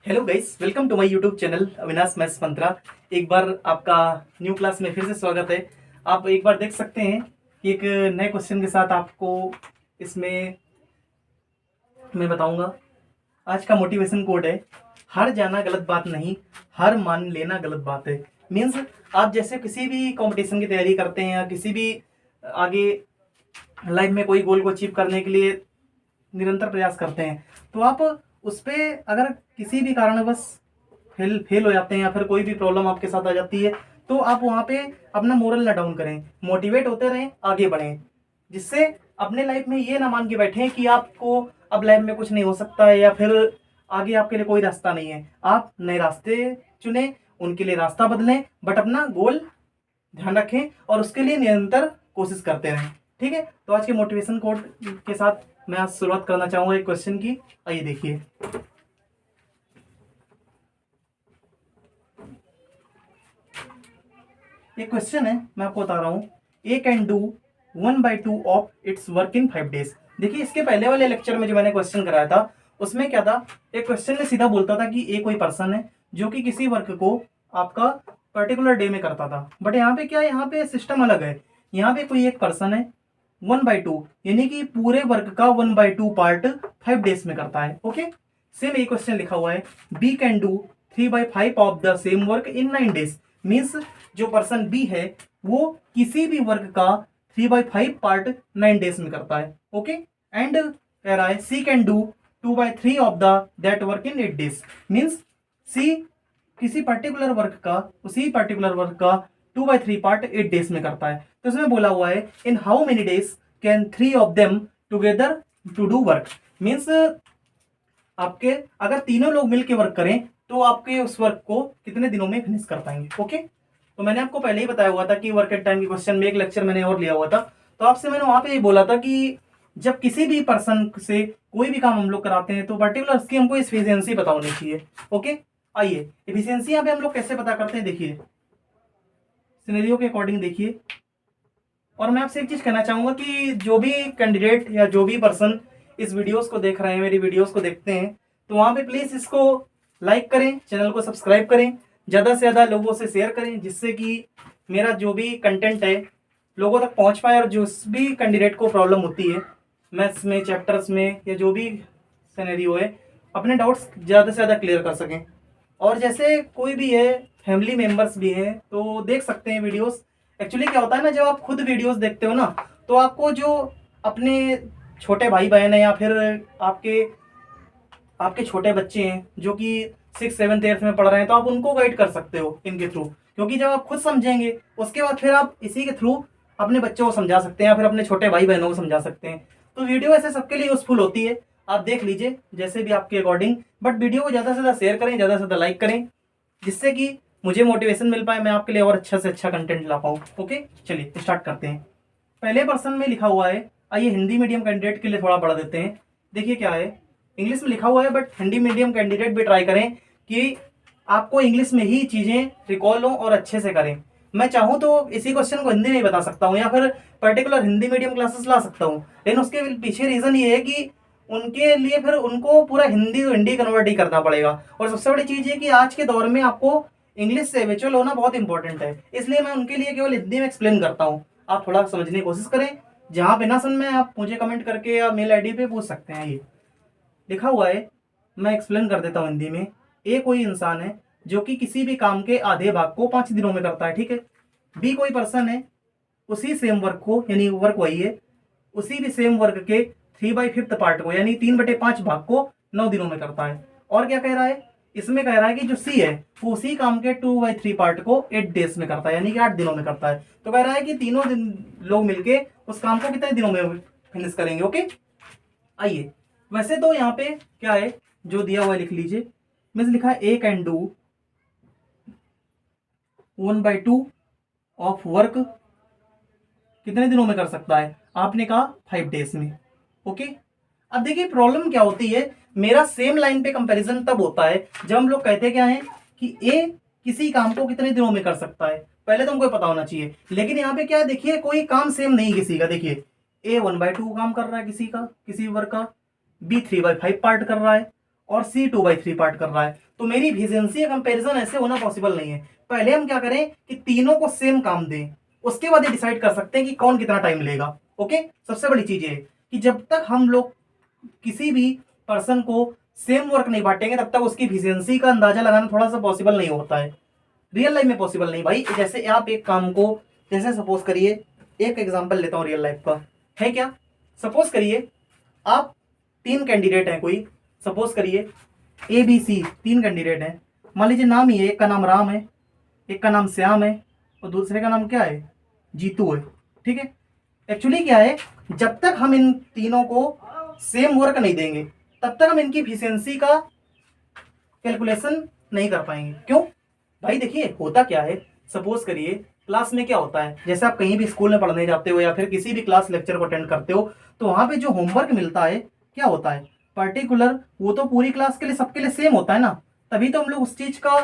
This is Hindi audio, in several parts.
Hello guys, welcome to my YouTube channel Avinash maths mantra. एक बार आपका न्यू क्लास में फिर से स्वागत है। आप एक बार देख सकते हैं कि एक नए क्वेश्चन के साथ आपको इसमें मैं बताऊंगा। आज का मोटिवेशन कोड है, हार जाना गलत बात नहीं, हार मान लेना गलत बात है। मीन्स आप जैसे किसी भी कंपटीशन की तैयारी करते हैं या किसी भी आगे लाइफ में कोई गोल को अचीव करने के लिए निरंतर प्रयास करते हैं, तो आप उस पर अगर किसी भी कारणवश फेल हो जाते हैं या फिर कोई भी प्रॉब्लम आपके साथ आ जाती है, तो आप वहाँ पे अपना मोरल ना डाउन करें, मोटिवेट होते रहें, आगे बढ़ें। जिससे अपने लाइफ में ये ना मान के बैठें कि आपको अब लाइफ में कुछ नहीं हो सकता है या फिर आगे आपके लिए कोई रास्ता नहीं है। आप नए रास्ते चुनें, उनके लिए रास्ता बदलें, बट अपना गोल ध्यान रखें और उसके लिए निरंतर कोशिश करते रहें। ठीक है, तो आज के मोटिवेशन कोड के साथ मैं आज शुरुआत करना चाहूंगा एक क्वेश्चन की। आइए देखिए, एक क्वेश्चन है, मैं आपको बता रहा हूं। A can do 1/2 of its work in 5 days। देखिए, इसके पहले वाले लेक्चर में जो मैंने क्वेश्चन कराया था उसमें क्या था, एक क्वेश्चन में सीधा बोलता था कि ए कोई पर्सन है जो कि किसी वर्क को आपका पर्टिकुलर डे में करता था। बट यहाँ पे क्या है, यहाँ पे सिस्टम अलग है। यहाँ पे कोई एक पर्सन है 1/2, यानी कि पूरे वर्क का 1/2 पार्ट 5 days में करता है। ओके, सेम एक क्वेश्चन लिखा हुआ है, B can do 3/5 of the same work in 9 days। Means जो पर्सन बी है वो किसी भी वर्क का 3/5 पार्ट 9 days में करता है। ओके, एंड कह रहा है C can do 2/3 of the that work in 8 days। Means C किसी पर्टिकुलर वर्क का, उसी पर्टिकुलर वर्क का 2/3 पार्ट 8 days में करता है। तो इसमें बोला हुआ है in how many days can 3 of them together to do work. Means आपके अगर तीनों लोग मिलकर वर्क करें तो आपके उस वर्क को कितने दिनों में फिनिश कर पाएंगे। ओके, तो मैंने आपको पहले ही बताया हुआ था कि वर्क एट टाइम के क्वेश्चन में एक लेक्चर मैंने और लिया हुआ था। तो आपसे मैंने वहां पे ये बोला था कि जब किसी भी पर्सन से कोई भी काम हम लोग कराते हैं तो पर्टिकुलर उसकी हमको एफिशिएंसी पता होनी चाहिए। ओके, आइए एफिशिएंसी यहाँ पे हम लोग कैसे पता करते हैं, देखिए सिनेरियो के अकॉर्डिंग देखिए। और मैं आपसे एक चीज कहना चाहूंगा कि जो भी कैंडिडेट या जो भी पर्सन इस वीडियोस को देख रहे हैं, मेरी वीडियोस को देखते हैं, तो वहां पे प्लीज इसको लाइक करें, चैनल को सब्सक्राइब करें, ज्यादा से ज्यादा लोगों से शेयर करें, जिससे कि मेरा जो भी कंटेंट है लोगों तक पहुंच पाए और जो भी कैंडिडेट को प्रॉब्लम होती है मैथ्स में, चैप्टर्स में या जो भी सिनेरियो है, अपने डाउट्स ज़्यादा से ज़्यादा क्लियर कर सकें। और जैसे कोई भी है, फैमिली मेम्बर्स भी हैं, तो देख सकते हैं वीडियोस। एक्चुअली क्या होता है ना, जब आप खुद वीडियोस देखते हो ना, तो आपको जो अपने छोटे भाई बहन है या फिर आपके आपके छोटे बच्चे हैं जो कि 6th 7th 8th में पढ़ रहे हैं, तो आप उनको गाइड कर सकते हो इनके थ्रू। क्योंकि जब आप खुद समझेंगे उसके बाद फिर आप इसी के थ्रू अपने बच्चों को समझा सकते हैं या फिर अपने छोटे भाई बहनों को समझा सकते हैं। तो वीडियो ऐसे सबके लिए यूजफुल होती है, आप देख लीजिए जैसे भी आपके अकॉर्डिंग। बट वीडियो को ज़्यादा से ज़्यादा शेयर करें, ज़्यादा से ज़्यादा लाइक करें, जिससे कि मुझे मोटिवेशन मिल पाए, मैं आपके लिए और अच्छा से अच्छा कंटेंट ला पाऊँ। ओके, चलिए स्टार्ट करते हैं। पहले पर्सन में लिखा हुआ है, आइए हिंदी मीडियम कैंडिडेट के लिए थोड़ा बढ़ा देते हैं। देखिए क्या है, इंग्लिश में लिखा हुआ है, बट हिंदी मीडियम कैंडिडेट भी ट्राई करें कि आपको इंग्लिश में ही चीज़ें रिकॉल हो और अच्छे से करें। मैं चाहूँ तो इसी क्वेश्चन को हिंदी में बता सकता हूँ या फिर पर्टिकुलर हिंदी मीडियम क्लासेस ला सकता हूँ, लेकिन उसके पीछे रीज़न ये है कि उनके लिए फिर उनको पूरा हिंदी तो हिंदी कन्वर्ट ही करना पड़ेगा। और सबसे बड़ी चीज़ है कि आज के दौर में आपको इंग्लिश से एविचुअल होना बहुत इंपॉर्टेंट है, इसलिए मैं उनके लिए केवल हिंदी में एक्सप्लेन करता हूँ। आप थोड़ा समझने की कोशिश करें, जहाँ पे ना समझ में आप मुझे कमेंट करके या मेल आईडी पे पूछ सकते हैं। ये लिखा हुआ है, मैं एक्सप्लेन कर देता हूँ हिंदी में। ए कोई इंसान है जो कि किसी भी काम के आधे भाग को 5 दिनों में करता है। ठीक है, बी कोई पर्सन है, उसी सेम वर्क को, यानी वर्क वही है, उसी भी सेम वर्क के 3/5 पार्ट को, यानी 3/5 भाग को 9 दिनों में करता है। और क्या कह रहा है, इसमें कह रहा है कि जो सी है वो उसी काम के 2/3 पार्ट को 8 days में करता है, यानी कि 8 दिनों में करता है। तो कह रहा है कि तीनों दिन लोग मिलके उस काम को कितने दिनों में फिनिश करेंगे। ओके, आइए वैसे तो यहाँ पे क्या है जो दिया हुआ है लिख लीजिए। मीन्स लिखा है A can do 1/2 of work कितने दिनों में कर सकता है, आपने कहा 5 days में। ओके, अब देखिए प्रॉब्लम क्या होती है, मेरा सेम लाइन पे कंपैरिजन तब होता है जब हम लोग कहते क्या है कि ए किसी काम को कितने दिनों में कर सकता है। पहले तो हमको पता होना चाहिए, लेकिन यहाँ पे क्या है, देखिए कोई काम सेम नहीं किसी का। देखिए ए 1/2 काम कर रहा है किसी का, किसी वर्क का, बी 3/5 पार्ट कर रहा है, और सी 2/3 पार्ट कर रहा है। तो मेरी इफिशियंसी का कंपैरिजन ऐसे होना पॉसिबल नहीं है। पहले हम क्या करें कि तीनों को सेम काम दें, उसके बाद ये डिसाइड कर सकते हैं कि कौन कितना टाइम लेगा। ओके, सबसे बड़ी चीज ये है कि जब तक हम लोग किसी भी पर्सन को सेम वर्क नहीं बांटेंगे तब तक उसकी इफिशियंसी का अंदाजा लगाना थोड़ा सा पॉसिबल नहीं होता है, रियल लाइफ में पॉसिबल नहीं भाई। जैसे आप एक काम को, जैसे सपोज करिए, एक एग्जांपल लेता हूँ रियल लाइफ का, है क्या। सपोज करिए आप 3 कैंडिडेट हैं, कोई सपोज करिए ए बी सी 3 कैंडिडेट हैं। मान लीजिए नाम ही है, एक का नाम राम है, एक का नाम श्याम है और दूसरे का नाम क्या है, जीतू है। ठीक है, एक्चुअली क्या है, जब तक हम इन तीनों को सेम वर्क नहीं देंगे तब तक हम इनकी इफिशियंसी का कैलकुलेशन नहीं कर पाएंगे। क्यों भाई, देखिए होता क्या है, सपोज करिए क्लास में क्या होता है, जैसे आप कहीं भी स्कूल में पढ़ने जाते हो या फिर किसी भी क्लास लेक्चर को अटेंड करते हो, तो वहां पे जो होमवर्क मिलता है क्या होता है पर्टिकुलर, वो तो पूरी क्लास के लिए सबके लिए सेम होता है ना। तभी तो हम लोग उस चीज का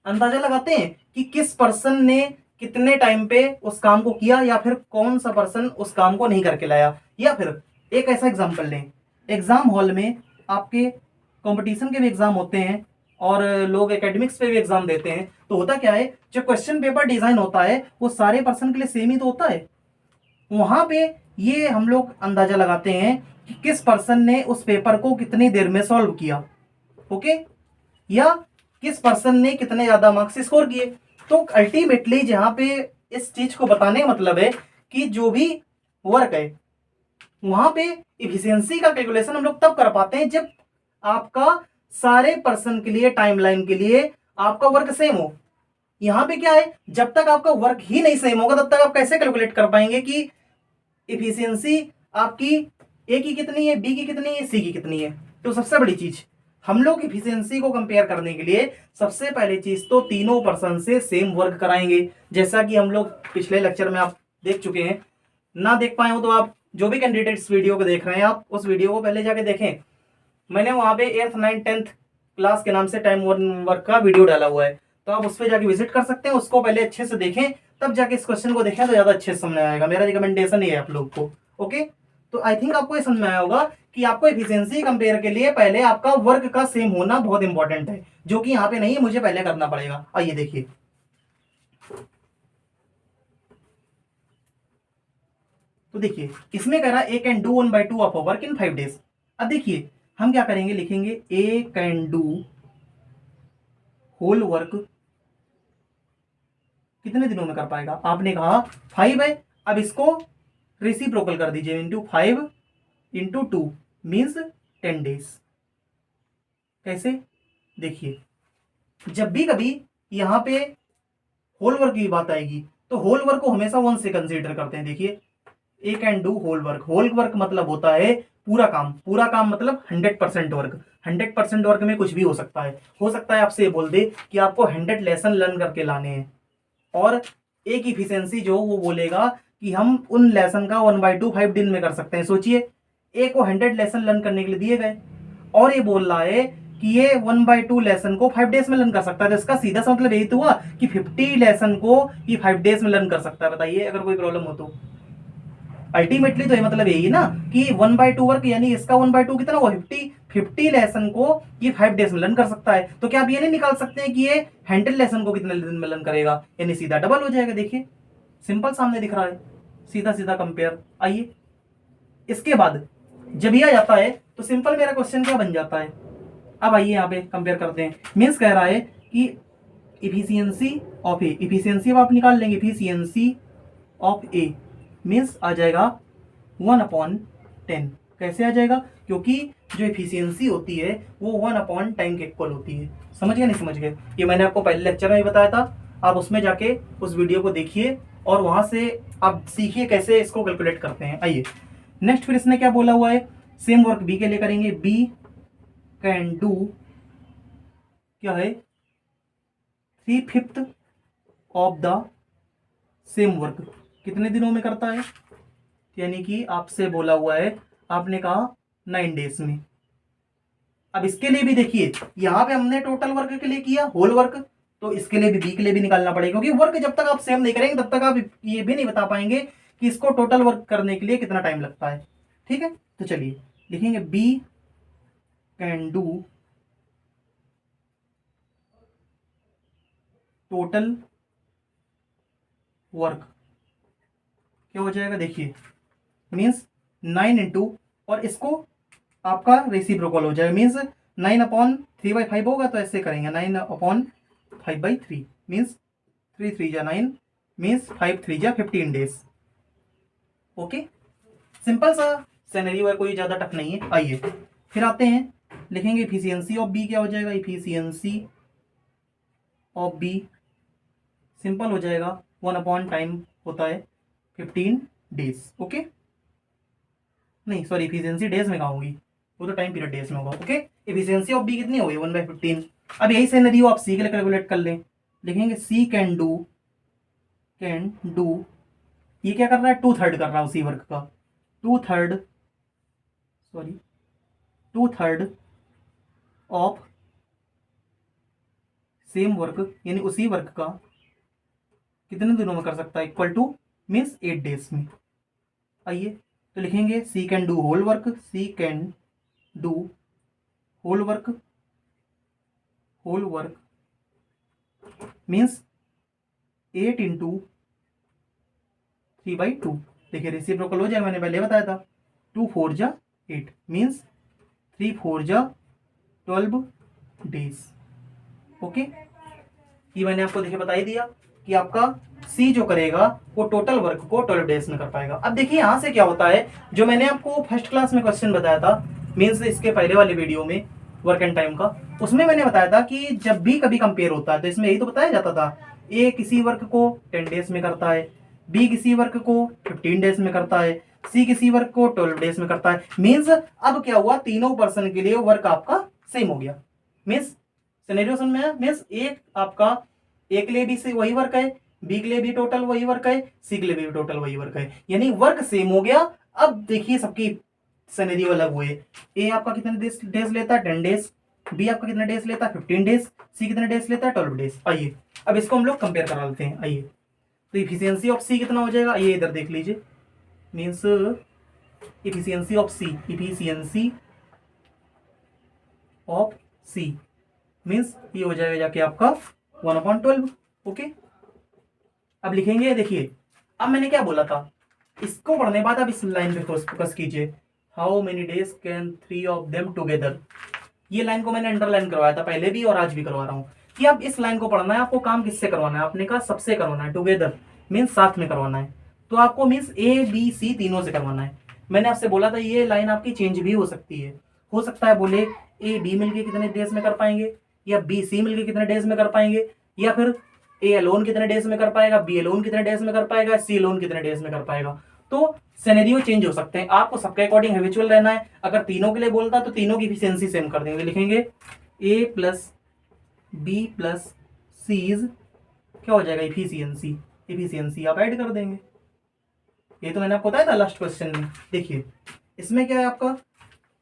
अंदाजा लगाते हैं कि किस पर्सन ने कितने टाइम पे उस काम को किया, या फिर कौन सा पर्सन उस काम को नहीं करके लाया। या फिर एक ऐसा एग्जांपल लें, एग्जाम हॉल में आपके कंपटीशन के भी एग्जाम होते हैं और लोग एकेडमिक्स पे भी एग्जाम देते हैं। तो होता क्या है, जो क्वेश्चन पेपर डिजाइन होता है वो सारे पर्सन के लिए सेम ही तो होता है। वहां पे ये हम लोग अंदाजा लगाते हैं कि किस पर्सन ने उस पेपर को कितनी देर में सॉल्व किया। ओके, या किस पर्सन ने कितने ज्यादा मार्क्स स्कोर किए। तो अल्टीमेटली जहां पे इस चीज को बताने का मतलब है कि जो भी वर्क है वहां पे इफिशियंसी का कैलकुलेशन हम लोग तब कर पाते हैं जब आपका सारे पर्सन के लिए, टाइमलाइन के लिए आपका वर्क सेम हो। यहां पे क्या है, जब तक आपका वर्क ही नहीं सेम होगा तब तक आप कैसे कैलकुलेट कर पाएंगे कि इफिशियंसी आपकी ए की कितनी है, बी की कितनी है, सी की कितनी है। तो सबसे बड़ी चीज, हम लोग इफिशियंसी को कंपेयर करने के लिए सबसे पहले चीज तो तीनों पर्सन से सेम वर्क कराएंगे, जैसा कि हम लोग पिछले लेक्चर में आप देख चुके हैं। ना देख पाए हो तो आप जो भी कैंडिडेट्स वीडियो को देख रहे हैं आप उस वीडियो को पहले जाके देखें। मैंने वहां पे 8th 9th 10th क्लास के नाम से टाइम वर्क का वीडियो डाला हुआ है, तो आप उस पर जाके विजिट कर सकते हैं। उसको पहले अच्छे से देखें, तब जाके इस क्वेश्चन को देखें तो ज्यादा अच्छे से समझ आएगा। मेरा रिकमेंडेशन ये है आप लोग को। ओके, तो आई थिंक आपको ये समझ में आया होगा कि आपको एफिशिएंसी कंपेयर के लिए पहले आपका वर्क का सेम होना बहुत इंपॉर्टेंट है, जो कि यहाँ पे नहीं है, मुझे पहले करना पड़ेगा। आइए देखिए, तो देखिए इसमें कह रहा है A can do 1/2 of a work in 5 days। अब देखिए हम क्या करेंगे, लिखेंगे A can do whole work कितने दिनों में कर पाएगा। आपने कहा 5 है, अब इसको रेसिप्रोकल कर दीजिए, इंटू 5 इंटू 2 मीन्स 10 days। कैसे, देखिए जब भी कभी यहां पे होल वर्क की बात आएगी तो होल वर्क को हमेशा 1 से कंसीडर करते हैं। देखिए A can do whole work, whole work मतलब होता है पूरा काम, पूरा काम मतलब 100% वर्क। 100% वर्क में कुछ भी हो सकता है, हो सकता है आपसे ये बोल दे कि आपको 100 लेसन लर्न करके लाने हैं, और एक इफिशियंसी जो वो बोलेगा कि हम उन लेसन का 1/2 5 दिन में कर सकते हैं। सोचिए ए को 100 लेसन लर्न करने के लिए दिए गए और ये बोल रहा है कि ये 1/2 लेसन को 5 डेज में लर्न कर सकता है। तो इसका सीधा सा मतलब यही तो हुआ कि 50 लेसन को ये 5 डेज में लर्न कर सकता है। बताइए अगर कोई प्रॉब्लम हो तो। अल्टीमेटली तो ये मतलब यही ना कि 1/2 वर्क, यानी इसका 1/2 कितना हुआ 50 लेसन को ये 5 डेज में लर्न कर सकता है। तो क्या आप ये नहीं निकाल सकते हैं कि ये 100 लेसन को कितने दिन में लर्न करेगा, यानी सीधा डबल हो जाएगा। देखिए सिंपल सामने दिख रहा है, सीधा सीधा कंपेयर। आइए इसके बाद जब ये आ जाता है तो सिंपल मेरा क्वेश्चन क्या बन जाता है। अब आइए यहाँ पे कंपेयर करते हैं। मीन्स कह रहा है कि इफिशियंसी ऑफ ए, इफिशियंसी अब आप निकाल लेंगे, इफिशियंसी ऑफ ए मीन्स आ जाएगा 1/10। कैसे आ जाएगा, क्योंकि जो इफिशियंसी होती है वो 1/10 के इक्वल होती है। समझ गए, नहीं समझ गए, ये मैंने आपको पहले लेक्चर में भी बताया था। आप उसमें जाके उस वीडियो को देखिए और वहां से आप सीखिए कैसे इसको कैलकुलेट करते हैं। आइए नेक्स्ट, फिर इसने क्या बोला हुआ है, सेम वर्क बी के लिए करेंगे। बी कैन डू क्या है 3/5 ऑफ द सेम वर्क, कितने दिनों में करता है, यानी कि आपसे बोला हुआ है, आपने कहा 9 डेज में। अब इसके लिए भी देखिए यहां पे हमने टोटल वर्क के लिए किया होल वर्क, तो इसके लिए भी बी के लिए भी निकालना पड़ेगा, क्योंकि वर्क जब तक आप सेम नहीं करेंगे तब तक आप ये भी नहीं बता पाएंगे कि इसको टोटल वर्क करने के लिए कितना टाइम लगता है। ठीक है, तो चलिए लिखेंगे B can do total work, क्या हो जाएगा देखिए, मीन्स 9 इंटू, और इसको आपका रेसिप्रोकल हो जाएगा, मीन्स 9/3/5 होगा, तो ऐसे करेंगे 9/5/3 मीन्स 3 3 जा 9 मीन्स 5 3 जा 15 डेज। ओके, सिंपल सा सिनेरियो है, कोई ज़्यादा टफ नहीं है। आइए फिर आते हैं, लिखेंगे इफिशियंसी ऑफ बी, क्या हो जाएगा, इफिशियंसी ऑफ बी सिंपल हो जाएगा 1/टाइम होता है 15 डेज। ओके, नहीं सॉरी, इफिशियंसी डेज में कहाँ होगी, वो तो टाइम पीरियड डेज में होगा। ओके, इफिशियंसी ऑफ बी कितनी होगी 1/15। अब यही सिनेरियो आप सी के लिए कैलकुलेट कर लें, लिखेंगे सी कैन डू, ये क्या कर रहा है, 2/3 कर रहा है उसी वर्क का, 2/3 ऑफ सेम वर्क, यानी उसी वर्क का कितने दिनों में कर सकता है, इक्वल टू मीन्स 8 डेज में। आइए तो लिखेंगे C can do whole work, C can do whole work means 8 into 3/2। देखिए रेसिप्रोकल हो जाएगा, मैंने पहले बताया था, 2 4 जा 8 मीन्स 3 4 जा 12 डेज। ओके, ये मैंने आपको देखिए बता ही दिया कि आपका सी जो करेगा वो टोटल वर्क को 12 डेज में कर पाएगा। अब देखिए यहाँ से क्या होता है, जो मैंने आपको फर्स्ट क्लास में क्वेश्चन बताया था, मीन्स इसके पहले वाले वीडियो में वर्क एंड टाइम का, उसमें मैंने बताया था कि जब भी कभी कंपेयर होता है तो इसमें यही तो बताया जाता था, ए किसी वर्क को 10 डेज में करता है, बी किसी वर्क को 15 डेज में करता है, सी किसी वर्क को 12 डेज में करता है। मीन्स अब क्या हुआ, तीनों पर्सन के लिए वर्क आपका सेम हो गया। मीन्स सिनेरियो समझ में आया, मीन्स एक आपका ए के लिए भी से वही वर्क है, बी के लिए भी टोटल वही वर्क है, सी के लिए भी टोटल वही वर्क है, यानी वर्क सेम हो गया। अब देखिए सबकी सिनेरियो अलग हुए, ए आपका कितने डेज लेता है 10 डेज, बी आपका कितने डेज लेता है 15 डेज, सी कितने डेज लेता है 12 डेज। आइए अब इसको हम लोग कंपेयर करा लेते हैं। आइए तो इफिशियंसी ऑफ सी कितना हो जाएगा, ये इधर देख लीजिए, means efficiency of C means ये हो जाएगा जाके आपका 1/12। ओके, अब लिखेंगे, देखिए अब मैंने क्या बोला था, इसको पढ़ने के बाद अब इस लाइन पे फोकस कीजिए, how many days can 3 of them together. ये लाइन को मैंने अंडरलाइन करवाया था पहले भी और आज भी करवा रहा हूँ कि अब इस लाइन को पढ़ना है, आपको काम किससे करवाना है, आपने कहा सबसे करवाना है, टुगेदर मीन्स साथ में करवाना है, तो आपको मीन्स ए बी सी तीनों से करवाना है। मैंने आपसे बोला था ये लाइन आपकी चेंज भी हो सकती है, हो सकता है बोले ए बी मिलके कितने डेज में कर पाएंगे, या बी सी मिलके कितने डेज में कर पाएंगे, या फिर ए अलोन कितने डेज में कर पाएगा, बी अलोन कितने डेज में कर पाएगा, सी अलोन कितने डेज में कर पाएगा। तो सिनेरियो चेंज हो सकते हैं, आपको सबके अकॉर्डिंग हैबिचुअल रहना है। अगर तीनों के लिए बोलता तो तीनों की इफिशियंसी सेम कर देंगे, लिखेंगे ए प्लस बी प्लस सीज क्या हो जाएगा, इफिशियंसी आप ऐड कर देंगे। ये तो मैंने आपको बताया था लास्ट क्वेश्चन में। देखिए इसमें क्या है आपका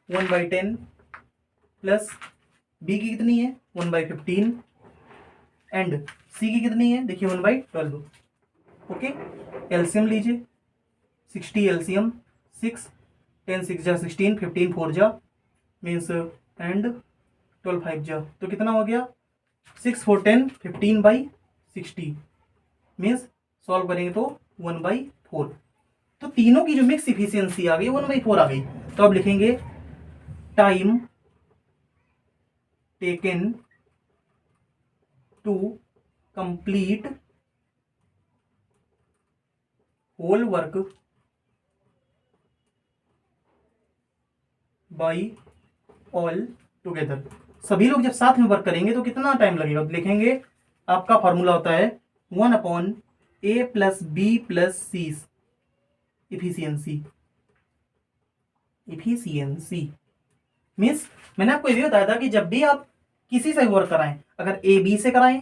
1/10 प्लस बी की कितनी है 1/15 एंड सी की कितनी है, देखिए 1/12। ओके, एलसीएम लीजिए, 60 एलसीएम 6 10 6 जा 16 15 4 जा मीन्स एंड 12 5 जा, तो कितना हो गया 6 4 10 15/60 मीन्स सॉल्व करेंगे तो 1/4। तो तीनों की जो मिक्स इफिशियंसी आ गई 1/4 आ गई। तो अब लिखेंगे time taken to complete whole work by all together. सभी लोग जब साथ में वर्क करेंगे तो कितना टाइम लगेगा, लिखेंगे आपका फॉर्मूला होता है 1/a प्लस बी प्लस सी इफिशियंसी मीन्स मैंने आपको ये भी बताया था कि जब भी आप किसी से वर्क कराएं, अगर ए बी से कराएं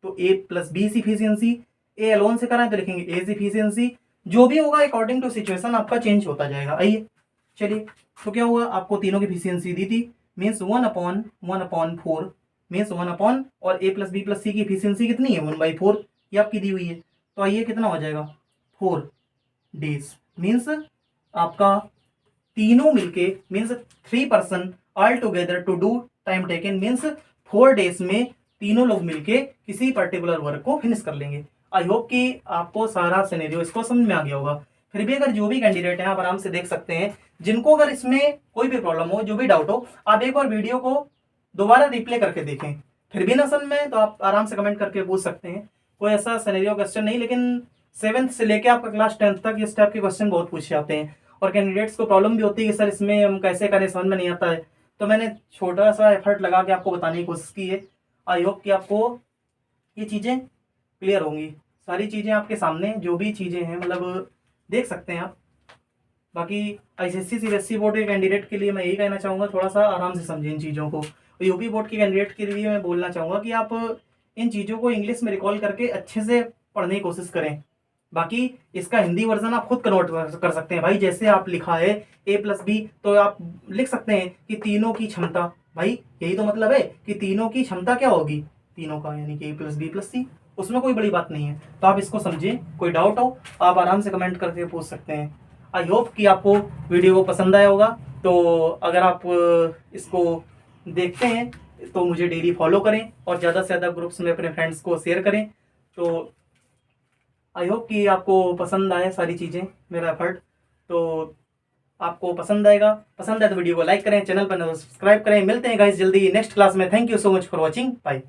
तो A plus B efficiency, A alone से कराएं तो लिखेंगे ए इफिशियंसी, जो भी होगा अकॉर्डिंग टू सिचुएशन आपका चेंज होता जाएगा। आइए चलिए, तो क्या हुआ, आपको तीनों की इफिशियंसी दी थी मीन्स 1/1/4 मीन्स 1 और ए प्लस बी प्लस सी की इफिशियंसी कितनी है 1/4, ये आपकी दी हुई है। तो आइए कितना हो जाएगा 4 डेज मीन्स आपका तीनों मिलके means 3 person all together to do time taken means 4 days में तीनों लोग मिलके किसी पर्टिकुलर वर्क को फिनिश कर लेंगे। आई होप कि आपको सारा सिनेरियो इसको समझ में आ गया होगा। फिर भी अगर जो भी कैंडिडेट हैं आप आराम से देख सकते हैं, जिनको अगर इसमें कोई भी प्रॉब्लम हो, जो भी डाउट हो, आप एक बार वीडियो को दोबारा रिप्ले करके देखें। फिर भी ना समझ में तो आप आराम से कमेंट करके पूछ सकते हैं। कोई ऐसा सिनेरियो क्वेश्चन नहीं, लेकिन 7th से लेके आपका क्लास 10th तक इस टाइप के क्वेश्चन बहुत पूछे जाते हैं और कैंडिडेट्स को प्रॉब्लम भी होती है कि सर इसमें हम कैसे करें, समझ में नहीं आता है। तो मैंने छोटा सा एफर्ट लगा के आपको बताने की कोशिश की है। आई होप कि आपको ये चीज़ें क्लियर होंगी। सारी चीज़ें आपके सामने जो भी चीज़ें हैं मतलब देख सकते हैं आप। बाकी आईसीएससी सीबीएसई बोर्ड के कैंडिडेट के लिए मैं यही कहना चाहूँगा, थोड़ा सा आराम से समझें इन चीज़ों को। यूपी बोर्ड के कैंडिडेट के लिए मैं बोलना चाहूँगा कि आप इन चीज़ों को इंग्लिश में रिकॉल करके अच्छे से पढ़ने की कोशिश करें। बाकी इसका हिंदी वर्जन आप खुद कन्वर्ट कर सकते हैं भाई। जैसे आप लिखा है A+B, तो आप लिख सकते हैं कि तीनों की क्षमता। भाई यही तो मतलब है कि तीनों की क्षमता क्या होगी, तीनों का यानी कि A+B+C। उसमें कोई बड़ी बात नहीं है। तो आप इसको समझिए। कोई डाउट हो आप आराम से कमेंट करके पूछ सकते हैं। आई होप कि आपको वीडियो को पसंद आया होगा। तो अगर आप इसको देखते हैं तो मुझे डेली फॉलो करें और ज़्यादा से ज़्यादा ग्रुप्स में अपने फ्रेंड्स को शेयर करें। तो आई होप कि आपको पसंद आए सारी चीज़ें, मेरा एफर्ट। तो आपको पसंद आएगा, पसंद आए तो वीडियो को लाइक करें, चैनल पर सब्सक्राइब करें। मिलते हैं गाइस जल्दी नेक्स्ट क्लास में। Thank you so much for watching, bye.